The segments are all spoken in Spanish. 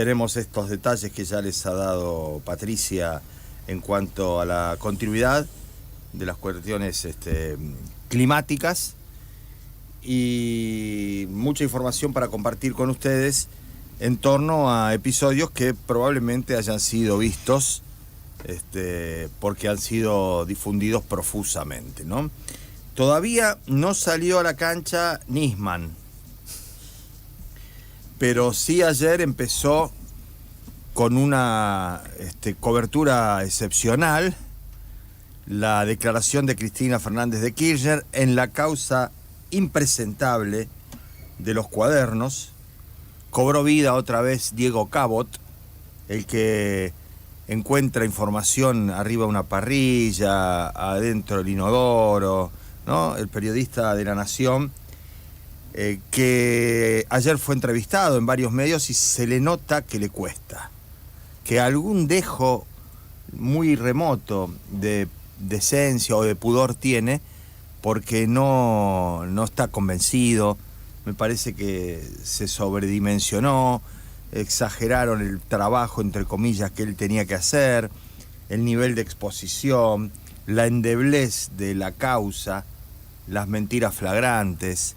Tenemos estos detalles que ya les ha dado Patricia en cuanto a la continuidad de las cuestiones climáticas y mucha información para compartir con ustedes en torno a episodios que probablemente hayan sido vistos porque han sido difundidos profusamente, ¿no? Todavía no salió a la cancha Nisman, pero sí ayer empezó con una cobertura excepcional la declaración de Cristina Fernández de Kirchner en la causa impresentable de los cuadernos. Cobró vida otra vez Diego Cabot, el que encuentra información arriba de una parrilla, adentro del inodoro, ¿no? El periodista de La Nación, que ayer fue entrevistado en varios medios y se le nota que le cuesta, que algún dejo muy remoto de decencia o de pudor tiene, porque no está convencido. Me parece que se sobredimensionó, exageraron el trabajo, entre comillas, que él tenía que hacer, el nivel de exposición, la endeblez de la causa, las mentiras flagrantes,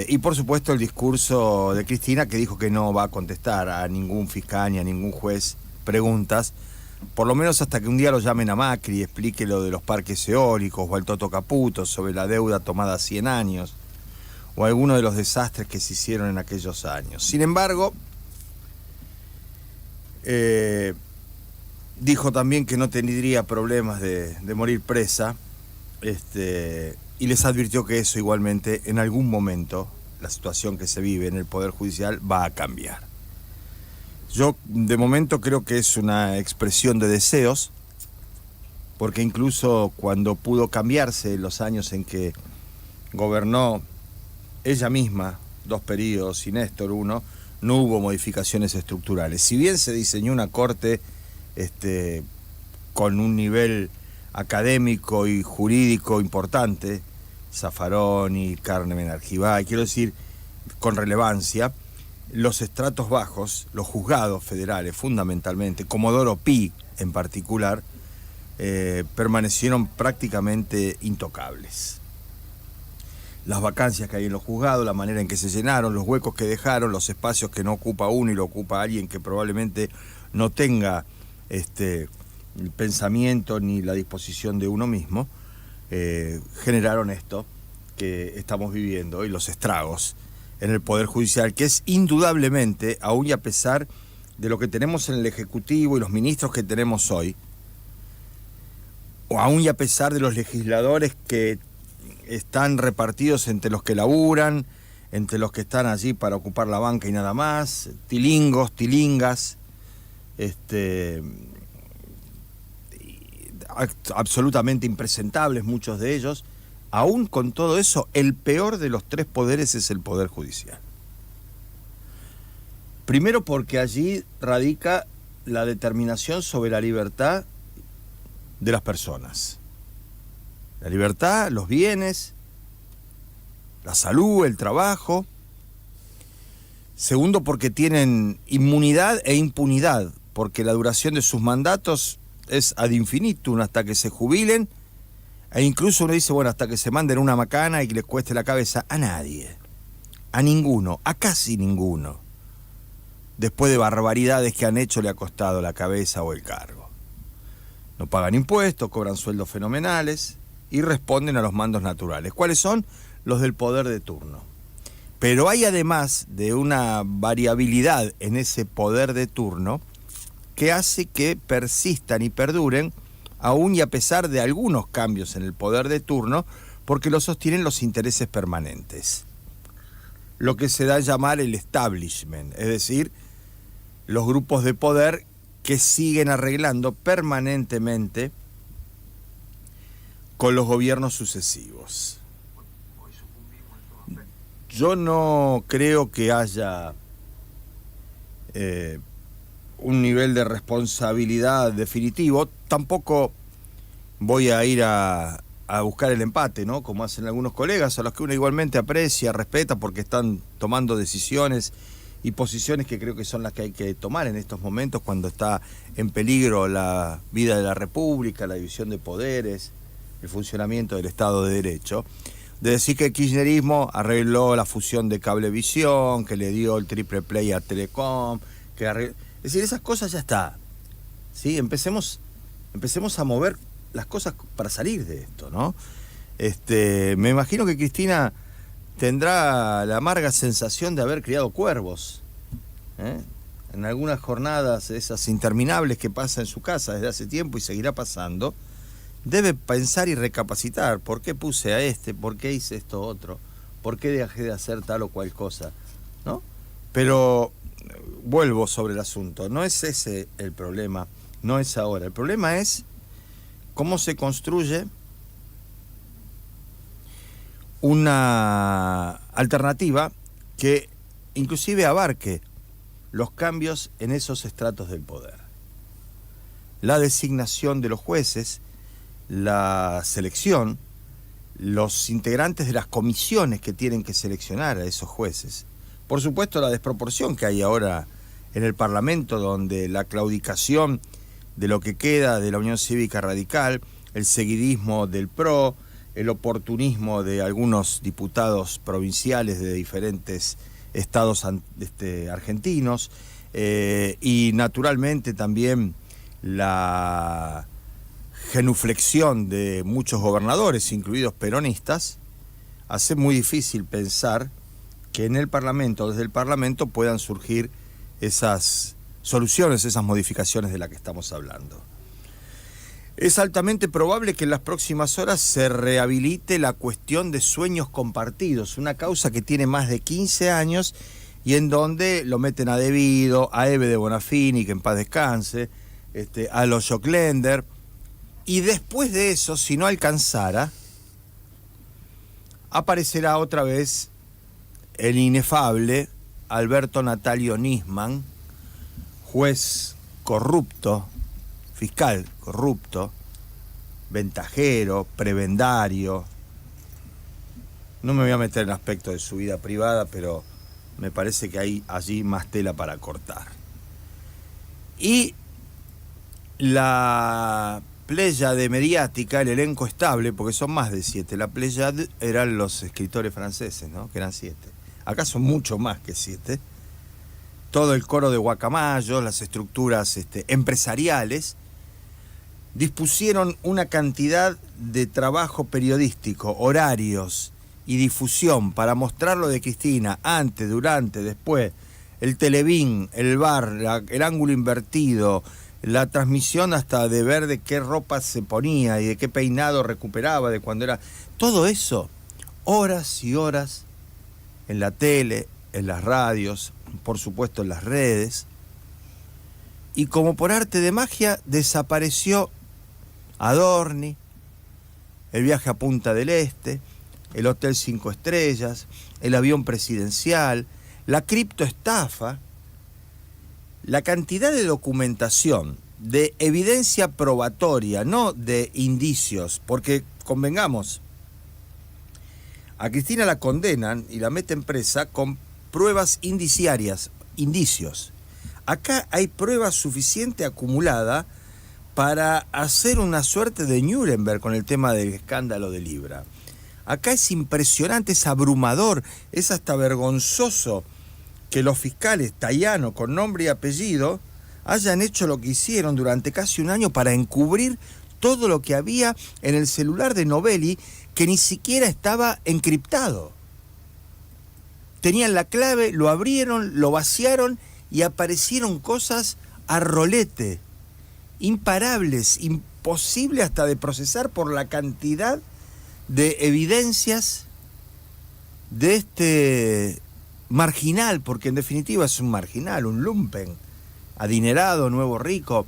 y por supuesto el discurso de Cristina, que dijo que no va a contestar a ningún fiscal ni a ningún juez preguntas, por lo menos hasta que un día lo llamen a Macri y explique lo de los parques eólicos, o al Toto Caputo sobre la deuda tomada a 100 años, o alguno de los desastres que se hicieron en aquellos años. Sin embargo, dijo también que no tendría problemas de morir presa, y les advirtió que eso igualmente en algún momento, la situación que se vive en el Poder Judicial, va a cambiar. Yo de momento creo que es una expresión de deseos, porque incluso cuando pudo cambiarse en los años en que gobernó ella misma, 2 periodos y Néstor 1, no hubo modificaciones estructurales. Si bien se diseñó una corte con un nivel académico y jurídico importante, Zaffaroni, Carmen Argibay, quiero decir, con relevancia, los estratos bajos, los juzgados federales fundamentalmente, Comodoro Pi en particular, permanecieron prácticamente intocables. Las vacancias que hay en los juzgados, la manera en que se llenaron, los huecos que dejaron, los espacios que no ocupa uno y lo ocupa alguien que probablemente no tenga el pensamiento ni la disposición de uno mismo, generaron esto que estamos viviendo y los estragos en el Poder Judicial, que es indudablemente, aún y a pesar de lo que tenemos en el Ejecutivo y los ministros que tenemos hoy, o aún y a pesar de los legisladores que están repartidos entre los que laburan, entre los que están allí para ocupar la banca y nada más, tilingos, tilingas, absolutamente impresentables muchos de ellos. Aún con todo eso, el peor de los 3 poderes es el Poder Judicial. Primero porque allí radica la determinación sobre la libertad de las personas. La libertad, los bienes, la salud, el trabajo. Segundo porque tienen inmunidad e impunidad, porque la duración de sus mandatos es ad infinitum, hasta que se jubilen. E incluso uno dice, bueno, hasta que se manden una macana y que les cueste la cabeza. A nadie, a ninguno, a casi ninguno, después de barbaridades que han hecho, le ha costado la cabeza o el cargo. No pagan impuestos, cobran sueldos fenomenales y responden a los mandos naturales. ¿Cuáles son? Los del poder de turno. Pero hay, además de una variabilidad en ese poder de turno, que hace que persistan y perduren aún y a pesar de algunos cambios en el poder de turno, porque lo sostienen los intereses permanentes. Lo que se da a llamar el establishment, es decir, los grupos de poder que siguen arreglando permanentemente con los gobiernos sucesivos. Yo no creo que haya un nivel de responsabilidad definitivo. Tampoco voy a ir a buscar el empate, ¿no? Como hacen algunos colegas, a los que uno igualmente aprecia, respeta, porque están tomando decisiones y posiciones que creo que son las que hay que tomar en estos momentos cuando está en peligro la vida de la República, la división de poderes, el funcionamiento del Estado de Derecho, de decir que el kirchnerismo arregló la fusión de Cablevisión, que le dio el triple play a Telecom, es decir, esas cosas ya está. ¿Sí? Empecemos a mover las cosas para salir de esto, ¿no? Me imagino que Cristina tendrá la amarga sensación de haber criado cuervos, ¿eh? En algunas jornadas esas interminables que pasa en su casa desde hace tiempo y seguirá pasando, debe pensar y recapacitar. ¿Por qué puse a este? ¿Por qué hice esto otro? ¿Por qué dejé de hacer tal o cual cosa? ¿No? Pero vuelvo sobre el asunto. No es ese el problema, no es ahora. El problema es cómo se construye una alternativa que inclusive abarque los cambios en esos estratos del poder. La designación de los jueces, la selección, los integrantes de las comisiones que tienen que seleccionar a esos jueces. Por supuesto, la desproporción que hay ahora en el Parlamento, donde la claudicación de lo que queda de la Unión Cívica Radical, el seguidismo del PRO, el oportunismo de algunos diputados provinciales de diferentes estados argentinos, y naturalmente también la genuflexión de muchos gobernadores, incluidos peronistas, hace muy difícil pensar que en el Parlamento, desde el Parlamento, puedan surgir esas soluciones, esas modificaciones de las que estamos hablando. Es altamente probable que en las próximas horas se rehabilite la cuestión de sueños compartidos, una causa que tiene más de 15 años y en donde lo meten a Devido, a Eve de Bonafini, que en paz descanse, a los Joclender, y después de eso, si no alcanzara, aparecerá otra vez el inefable Alberto Natalio Nisman, juez corrupto, fiscal corrupto, ventajero, prebendario. No me voy a meter en el aspecto de su vida privada, pero me parece que hay allí más tela para cortar. Y la pléyade mediática, el elenco estable, porque son más de 7, la pléyade eran los escritores franceses, ¿no? Que eran 7. Acá son mucho más que 7. Todo el coro de guacamayos, las estructuras empresariales, dispusieron una cantidad de trabajo periodístico, horarios y difusión para mostrar lo de Cristina antes, durante, después, el televín, el bar, el ángulo invertido, la transmisión hasta de ver de qué ropa se ponía y de qué peinado recuperaba de cuando era... Todo eso, horas y horas en la tele, en las radios, por supuesto en las redes, y como por arte de magia desapareció Adorni, el viaje a Punta del Este, el Hotel 5 Estrellas, el avión presidencial, la criptoestafa, la cantidad de documentación, de evidencia probatoria, no de indicios, porque convengamos, a Cristina la condenan y la meten presa con pruebas indiciarias, indicios. Acá hay prueba suficiente acumulada para hacer una suerte de Nuremberg con el tema del escándalo de Libra. Acá es impresionante, es abrumador, es hasta vergonzoso que los fiscales Tayano, con nombre y apellido, hayan hecho lo que hicieron durante casi un año para encubrir todo lo que había en el celular de Novelli, que ni siquiera estaba encriptado. Tenían la clave, lo abrieron, lo vaciaron y aparecieron cosas a rolete, imparables, imposible hasta de procesar por la cantidad de evidencias de este marginal, porque en definitiva es un marginal, un lumpen, adinerado, nuevo rico,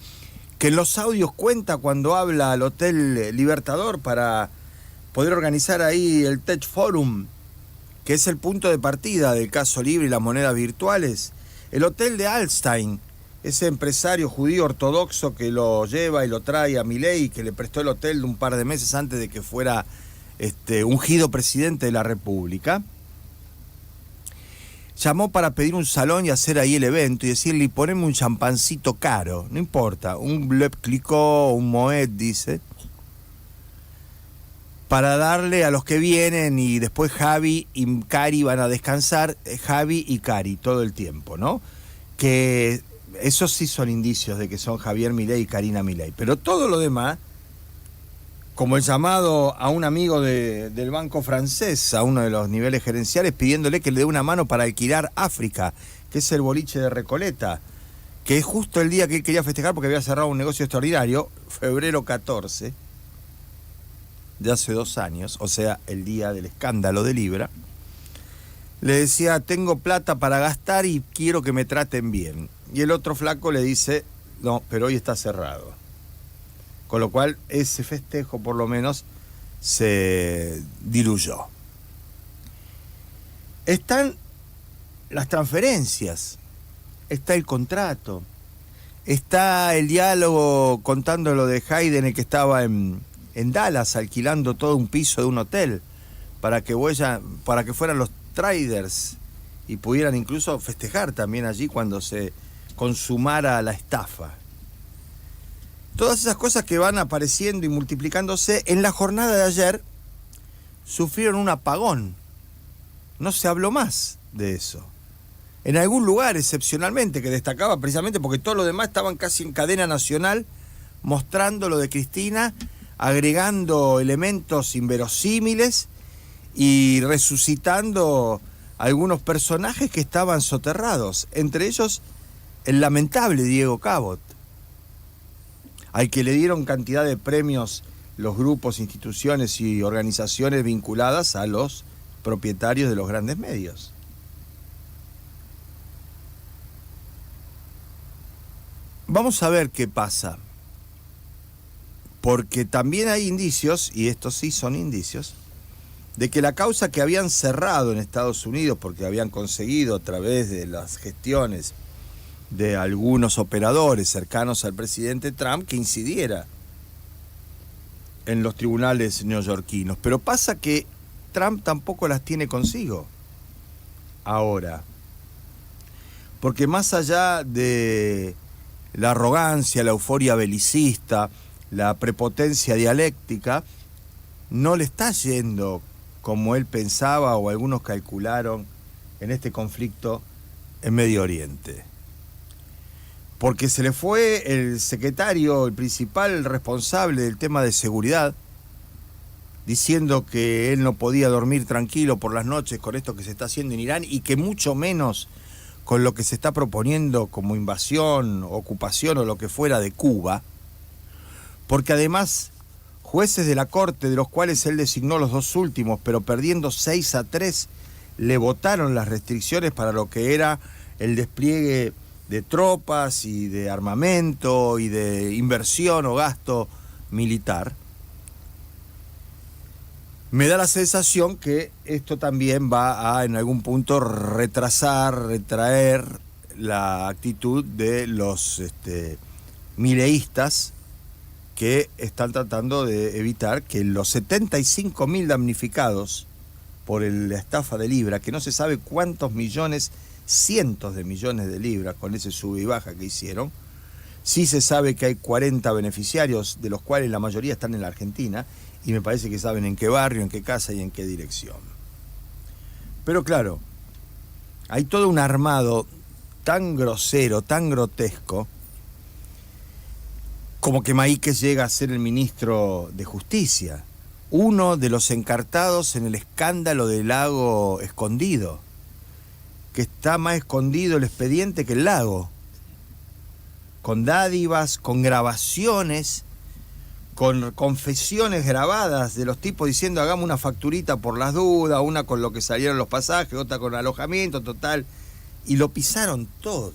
que en los audios cuenta cuando habla al Hotel Libertador para poder organizar ahí el Tech Forum, que es el punto de partida del caso Libra y las monedas virtuales, el hotel de Alstein, ese empresario judío ortodoxo que lo lleva y lo trae a Milei, que le prestó el hotel de un par de meses antes de que fuera ungido presidente de la República. llamó para pedir un salón y hacer ahí el evento y decirle, poneme un champancito caro, no importa, un Bleu Clicquot, un Moet, dice, para darle a los que vienen, y después Javi y Cari van a descansar, Javi y Cari todo el tiempo, ¿no? Que esos sí son indicios de que son Javier Milei y Karina Milei, pero todo lo demás, como el llamado a un amigo del banco francés, a uno de los niveles gerenciales, pidiéndole que le dé una mano para alquilar África, que es el boliche de Recoleta, que es justo el día que él quería festejar porque había cerrado un negocio extraordinario, febrero 14, de hace 2 años, o sea, el día del escándalo de Libra. Le decía, tengo plata para gastar y quiero que me traten bien. Y el otro flaco le dice, no, pero hoy está cerrado. Con lo cual, ese festejo, por lo menos, se diluyó. Están las transferencias, está el contrato, está el diálogo contando lo de Hayden, el que estaba en Dallas, alquilando todo un piso de un hotel para que fueran los traders y pudieran incluso festejar también allí cuando se consumara la estafa. Todas esas cosas que van apareciendo y multiplicándose, en la jornada de ayer sufrieron un apagón. No se habló más de eso. En algún lugar, excepcionalmente, que destacaba precisamente porque todos los demás estaban casi en cadena nacional mostrando lo de Cristina, agregando elementos inverosímiles y resucitando algunos personajes que estaban soterrados, entre ellos el lamentable Diego Cabot, al que le dieron cantidad de premios los grupos, instituciones y organizaciones vinculadas a los propietarios de los grandes medios. Vamos a ver qué pasa, porque también hay indicios, y estos sí son indicios, de que la causa que habían cerrado en Estados Unidos, porque habían conseguido a través de las gestiones de algunos operadores cercanos al presidente Trump que incidiera en los tribunales neoyorquinos. Pero pasa que Trump tampoco las tiene consigo ahora, porque más allá de la arrogancia, la euforia belicista, la prepotencia dialéctica, no le está yendo como él pensaba o algunos calcularon en este conflicto en Medio Oriente. Porque se le fue el secretario, el principal responsable del tema de seguridad, diciendo que él no podía dormir tranquilo por las noches con esto que se está haciendo en Irán y que mucho menos con lo que se está proponiendo como invasión, ocupación o lo que fuera de Cuba, porque además jueces de la Corte, de los cuales él designó los 2 últimos, pero perdiendo 6-3, le votaron las restricciones para lo que era el despliegue de tropas y de armamento y de inversión o gasto militar. Me da la sensación que esto también va a, en algún punto, retraer la actitud de los mileístas que están tratando de evitar que los 75.000 damnificados por la estafa de Libra, que no se sabe cuántos millones, cientos de millones de libras con ese sube y baja que hicieron, sí se sabe que hay 40 beneficiarios, de los cuales la mayoría están en la Argentina, y me parece que saben en qué barrio, en qué casa y en qué dirección. Pero claro, hay todo un armado tan grosero, tan grotesco, como que Maíquez llega a ser el ministro de Justicia, uno de los encartados en el escándalo del lago escondido, que está más escondido el expediente que el lago, con dádivas, con grabaciones, con confesiones grabadas de los tipos diciendo hagamos una facturita por las dudas, una con lo que salieron los pasajes, otra con alojamiento, total, y lo pisaron todo.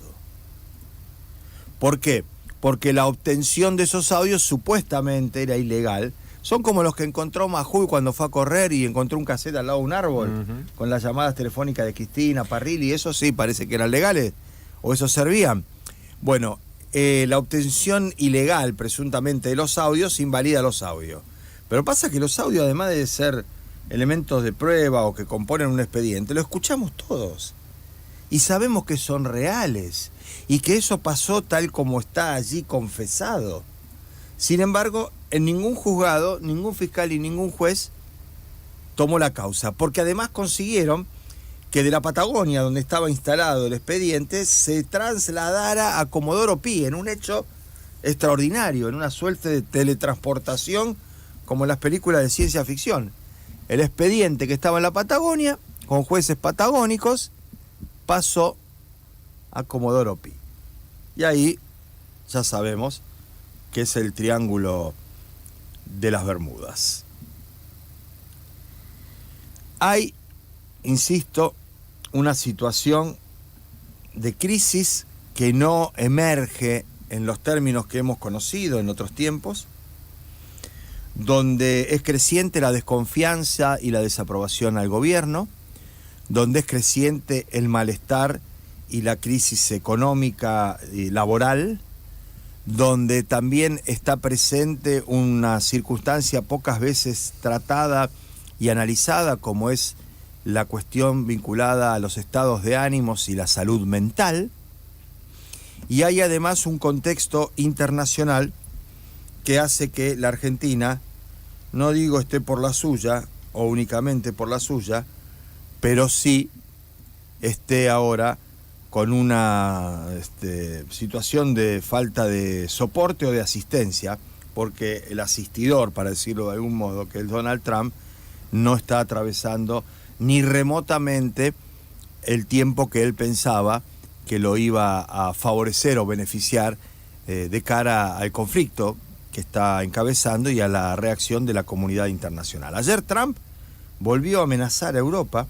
¿Por qué? Porque la obtención de esos audios supuestamente era ilegal. Son como los que encontró Majul cuando fue a correr y encontró un cassette al lado de un árbol, con las llamadas telefónicas de Cristina, Parrilli, eso sí, parece que eran legales, o eso servían. Bueno, la obtención ilegal, presuntamente, de los audios, invalida los audios. Pero pasa que los audios, además de ser elementos de prueba o que componen un expediente, lo escuchamos todos. y sabemos que son reales y que eso pasó tal como está allí confesado. Sin embargo, en ningún juzgado, ningún fiscal y ningún juez tomó la causa, porque además consiguieron que de la Patagonia, donde estaba instalado el expediente, se trasladara a Comodoro Pi, en un hecho extraordinario, en una suerte de teletransportación como en las películas de ciencia ficción. El expediente que estaba en la Patagonia, con jueces patagónicos, pasó a Comodoro Pi. Y ahí ya sabemos que es el Triángulo de las Bermudas. Hay, insisto, una situación de crisis que no emerge en los términos que hemos conocido en otros tiempos, donde es creciente la desconfianza y la desaprobación al gobierno, donde es creciente el malestar y la crisis económica y laboral, donde también está presente una circunstancia pocas veces tratada y analizada, como es la cuestión vinculada a los estados de ánimos y la salud mental, y hay además un contexto internacional que hace que la Argentina, no digo esté por la suya o únicamente por la suya, pero sí esté ahora con una situación de falta de soporte o de asistencia, porque el asistidor, para decirlo de algún modo, que es Donald Trump, no está atravesando ni remotamente el tiempo que él pensaba que lo iba a favorecer o beneficiar de cara al conflicto que está encabezando y a la reacción de la comunidad internacional. Ayer Trump volvió a amenazar a Europa,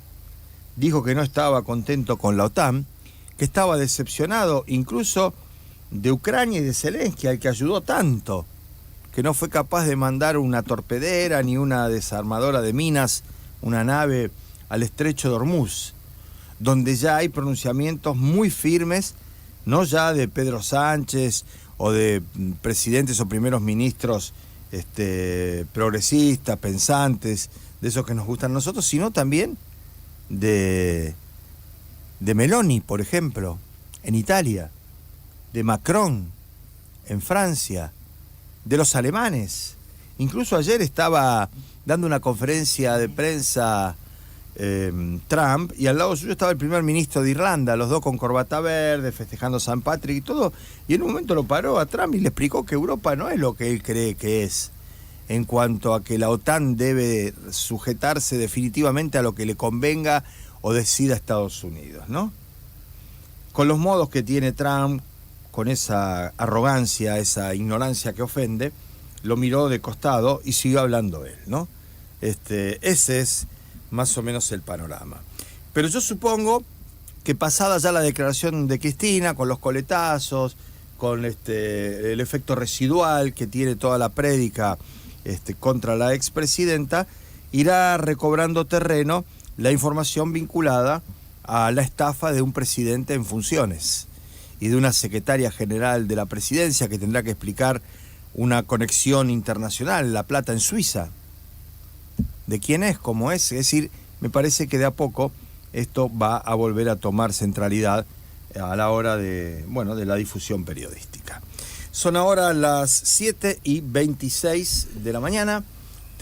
dijo que no estaba contento con la OTAN, que estaba decepcionado incluso de Ucrania y de Zelensky, al que ayudó tanto, que no fue capaz de mandar una torpedera ni una desarmadora de minas, una nave al estrecho de Hormuz, donde ya hay pronunciamientos muy firmes, no ya de Pedro Sánchez o de presidentes o primeros ministros progresistas, pensantes, de esos que nos gustan a nosotros, sino también de Meloni, por ejemplo, en Italia, de Macron, en Francia, de los alemanes. Incluso ayer estaba dando una conferencia de prensa Trump, y al lado suyo estaba el primer ministro de Irlanda, los dos con corbata verde, festejando San Patrick y todo, y en un momento lo paró a Trump y le explicó que Europa no es lo que él cree que es, en cuanto a que la OTAN debe sujetarse definitivamente a lo que le convenga o decida Estados Unidos, ¿no? Con los modos que tiene Trump, con esa arrogancia, esa ignorancia que ofende, lo miró de costado y siguió hablando él, ¿no? Ese es más o menos el panorama. Pero yo supongo que pasada ya la declaración de Cristina, con los coletazos, con el efecto residual que tiene toda la prédica contra la expresidenta, irá recobrando terreno la información vinculada a la estafa de un presidente en funciones y de una secretaria general de la presidencia que tendrá que explicar una conexión internacional, la plata en Suiza. ¿De quién es? ¿Cómo es? Es decir, me parece que de a poco esto va a volver a tomar centralidad a la hora de la difusión periodística. Son ahora las 7:26 de la mañana.